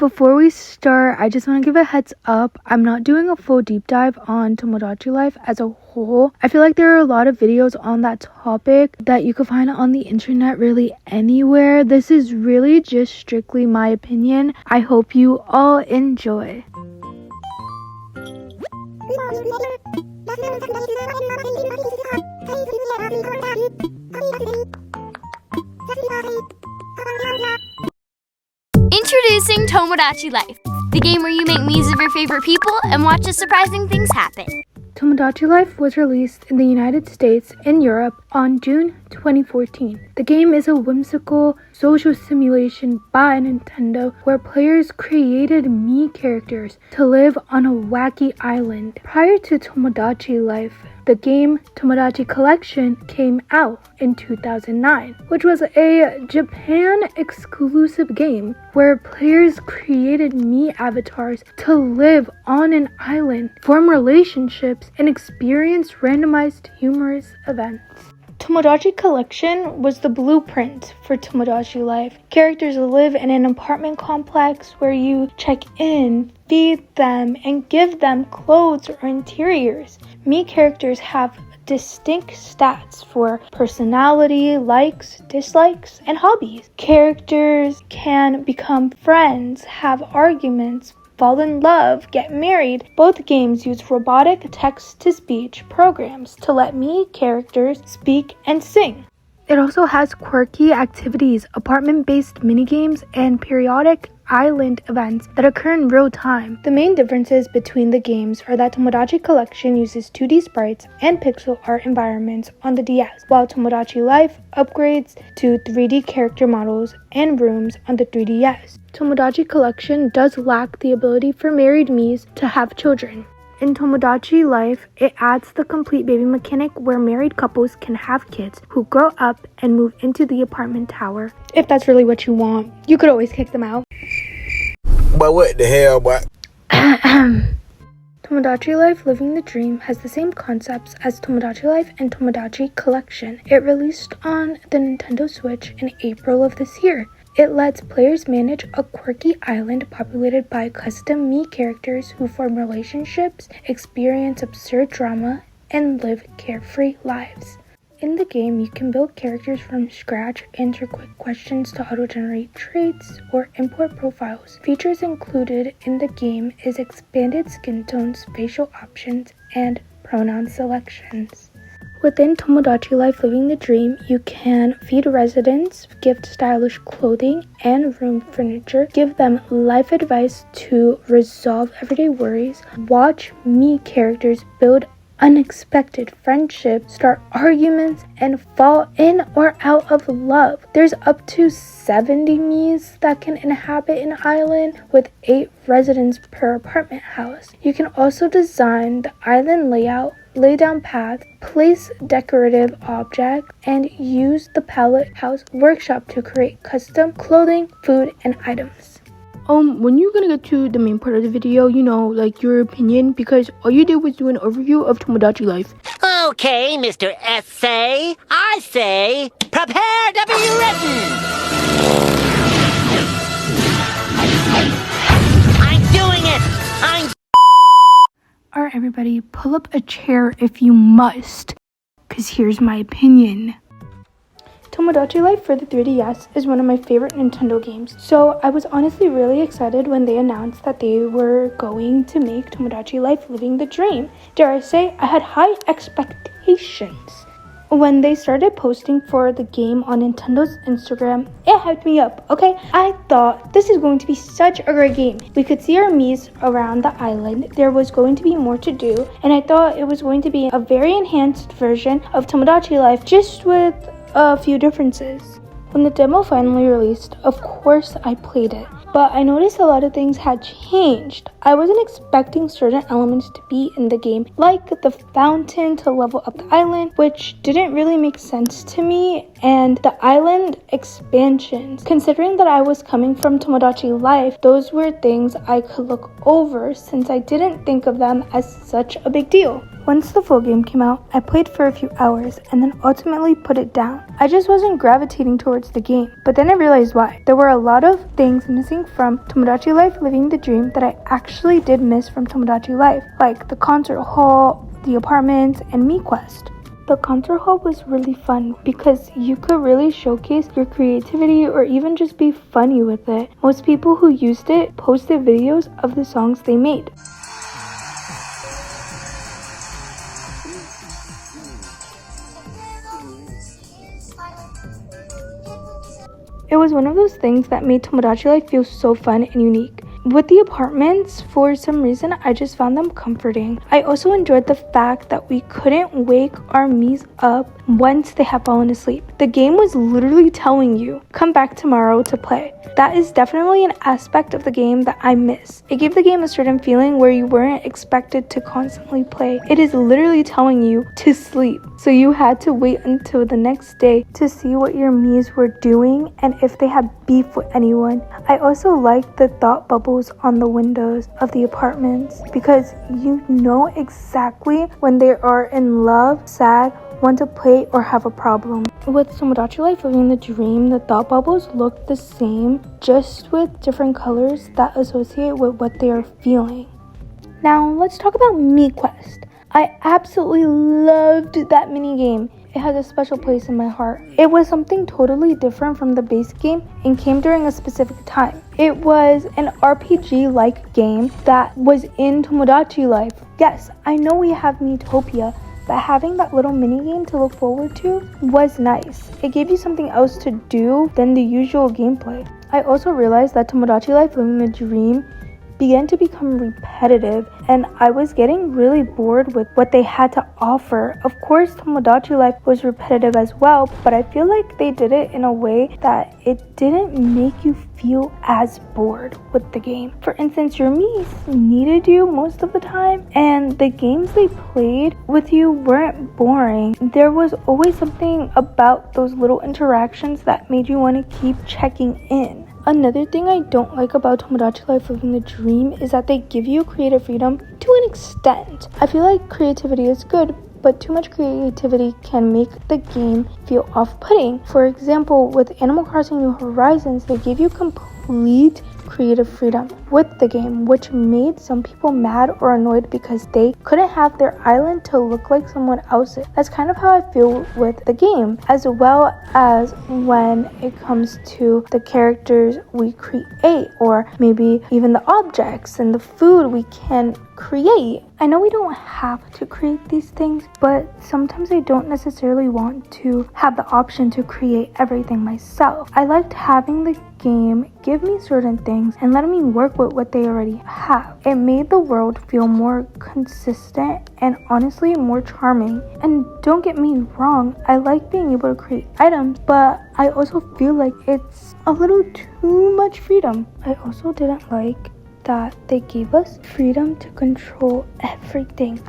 Before we start, I just want to give a heads up. I'm not doing a full deep dive on Tomodachi Life as a whole. I feel like there are a lot of videos on that topic that you can find on the internet really anywhere. This is really just strictly my opinion. I hope you all enjoy. Introducing Tomodachi Life, the game where you make memes of your favorite people and watch the surprising things happen. Tomodachi Life was released in the United States and Europe on June 2014. The game is a whimsical social simulation by Nintendo where players created Mii characters to live on a wacky island. Prior to Tomodachi Life, the game Tomodachi Collection came out in 2009, which was a Japan exclusive game where players created Mii avatars to live on an island, form relationships, and experience randomized humorous events. Tomodachi Collection was the blueprint for Tomodachi Life. Characters live in an apartment complex where you check in, feed them, and give them clothes or interiors. Mii characters have distinct stats for personality, likes, dislikes, and hobbies. Characters can become friends, have arguments, fall in love, get married. Both games use robotic text-to-speech programs to let Mii characters speak and sing. It also has quirky activities, apartment-based minigames, and periodic island events that occur in real time. The main differences between the games are that Tomodachi Collection uses 2D sprites and pixel art environments on the DS, while Tomodachi Life upgrades to 3D character models and rooms on the 3DS. Tomodachi Collection does lack the ability for married Miis to have children. In Tomodachi Life, it adds the complete baby mechanic where married couples can have kids who grow up and move into the apartment tower. If that's really what you want, you could always kick them out. But what the hell, boy? Tomodachi Life Living the Dream has the same concepts as Tomodachi Life and Tomodachi Collection. It released on the Nintendo Switch in April of this year. It lets players manage a quirky island populated by custom Mii characters who form relationships, experience absurd drama, and live carefree lives. In the game, you can build characters from scratch, answer quick questions to auto-generate traits, or import profiles. Features included in the game is expanded skin tones, facial options, and pronoun selections. Within Tomodachi Life Living the Dream, you can feed residents, gift stylish clothing and room furniture, give them life advice to resolve everyday worries, watch Mii characters build unexpected friendships, start arguments, and fall in or out of love. There's up to 70 Miis that can inhabit an island with 8 residents per apartment house. You can also design the island layout, lay down paths, place decorative objects, and use the palette house workshop to create custom clothing, food, and items. When you're gonna get to the main part of the video, like your opinion, because all you did was do an overview of Tomodachi Life. Okay, Mr. Essay, I say, prepare to be written! I'm doing it! Alright everybody, pull up a chair if you must, cause here's my opinion. Tomodachi Life for the 3DS is one of my favorite Nintendo games, so I was honestly really excited when they announced that they were going to make Tomodachi Life Living the Dream. Dare I say, I had high expectations. When they started posting for the game on Nintendo's Instagram, it hyped me up, okay? I thought this is going to be such a great game. We could see our Miis around the island, there was going to be more to do, and I thought it was going to be a very enhanced version of Tomodachi Life, just with a few differences. When the demo finally released, of course I played it, but I noticed a lot of things had changed. I wasn't expecting certain elements to be in the game, like the fountain to level up the island, which didn't really make sense to me, and the island expansions. Considering that I was coming from Tomodachi Life, those were things I could look over since I didn't think of them as such a big deal. Once the full game came out, I played for a few hours and then ultimately put it down. I just wasn't gravitating towards the game, but then I realized why. There were a lot of things missing from Tomodachi Life Living the Dream that I actually did miss from Tomodachi Life, like the concert hall, the apartments, and MiQuest. The concert hall was really fun because you could really showcase your creativity or even just be funny with it. Most people who used it posted videos of the songs they made. It was one of those things that made Tomodachi Life feel so fun and unique. With the apartments, for some reason, I just found them comforting. I also enjoyed the fact that we couldn't wake our Miis up once they had fallen asleep. The game was literally telling you, come back tomorrow to play. That is definitely an aspect of the game that I miss. It gave the game a certain feeling where you weren't expected to constantly play. It is literally telling you to sleep. So you had to wait until the next day to see what your Miis were doing and if they had beef with anyone. I also liked the thought bubbles on the windows of the apartments because you know exactly when they are in love, sad, want to play, or have a problem. With Tomodachi Life Living the Dream, the thought bubbles look the same, just with different colors that associate with what they are feeling. Now, let's talk about MiQuest. I absolutely loved that mini game. It has a special place in my heart. It was something totally different from the base game and came during a specific time. It was an RPG-like game that was in Tomodachi Life. Yes, I know we have Miitopia, but having that little mini game to look forward to was nice. It gave you something else to do than the usual gameplay. I also realized that Tomodachi Life Living the Dream began to become repetitive and I was getting really bored with what they had to offer. Of course, Tomodachi Life was repetitive as well, but I feel like they did it in a way that it didn't make you feel as bored with the game. For instance, your Miis needed you most of the time and the games they played with you weren't boring. There was always something about those little interactions that made you want to keep checking in. Another thing I don't like about Tomodachi Life Living the Dream is that they give you creative freedom to an extent. I feel like creativity is good, but too much creativity can make the game feel off-putting. For example, with Animal Crossing New Horizons, they gave you complete creative freedom with the game, which made some people mad or annoyed because they couldn't have their island to look like someone else's. That's kind of how I feel with the game, as well as when it comes to the characters we create, or maybe even the objects and the food we can create. I know we don't have to create these things, but sometimes I don't necessarily want to have the option to create everything myself. I liked having the game give me certain things and letting me work with what they already have. It made the world feel more consistent and honestly more charming. And don't get me wrong, I like being able to create items, but I also feel like it's a little too much freedom. I also didn't like that they gave us freedom to control everything.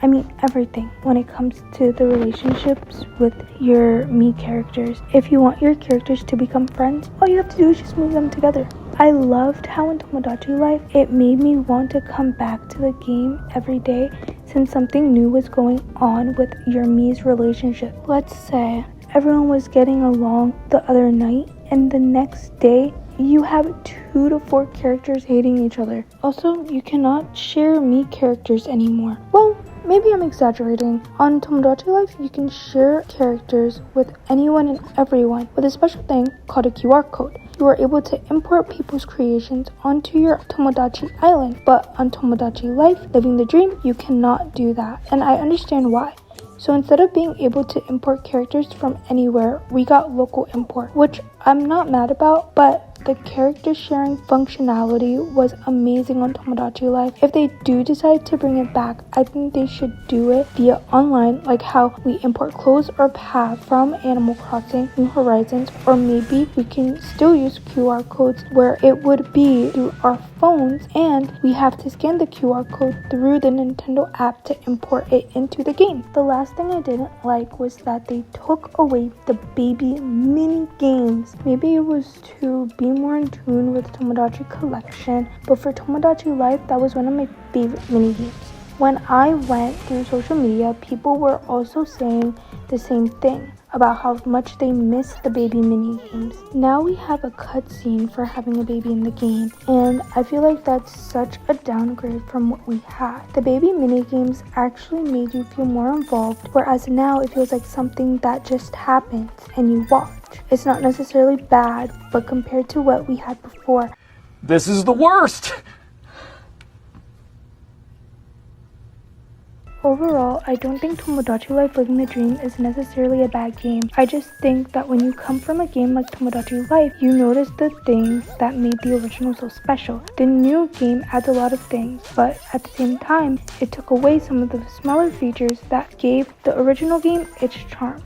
I mean everything when it comes to the relationships with your Mii characters. If you want your characters to become friends, all you have to do is just move them together. I loved how in Tomodachi Life it made me want to come back to the game every day since something new was going on with your Mii's relationship. Let's say everyone was getting along the other night and the next day you have 2 to 4 characters hating each other. Also, you cannot share Mii characters anymore. Well, maybe I'm exaggerating. On Tomodachi Life, you can share characters with anyone and everyone with a special thing called a QR code. You are able to import people's creations onto your Tomodachi Island, but on Tomodachi Life, Living the Dream, you cannot do that, and I understand why. So instead of being able to import characters from anywhere, we got local import, which I'm not mad about, but the character sharing functionality was amazing on Tomodachi Life. If they do decide to bring it back, I think they should do it via online, like how we import clothes or paths from Animal Crossing New Horizons, or maybe we can still use QR codes where it would be through our phones and we have to scan the QR code through the Nintendo app to import it into the game. The last thing I didn't like was that they took away the baby mini games. Maybe it was to be more in tune with Tomodachi Collection, but for Tomodachi Life, that was one of my favorite mini games. When I went through social media, people were also saying the same thing about how much they miss the baby mini games. Now we have a cutscene for having a baby in the game, and I feel like that's such a downgrade from what we had. The baby mini games actually made you feel more involved, whereas now it feels like something that just happens and you watch. It's not necessarily bad, but compared to what we had before, this is the worst! Overall, I don't think Tomodachi Life Living the Dream is necessarily a bad game. I just think that when you come from a game like Tomodachi Life, you notice the things that made the original so special. The new game adds a lot of things, but at the same time, it took away some of the smaller features that gave the original game its charm.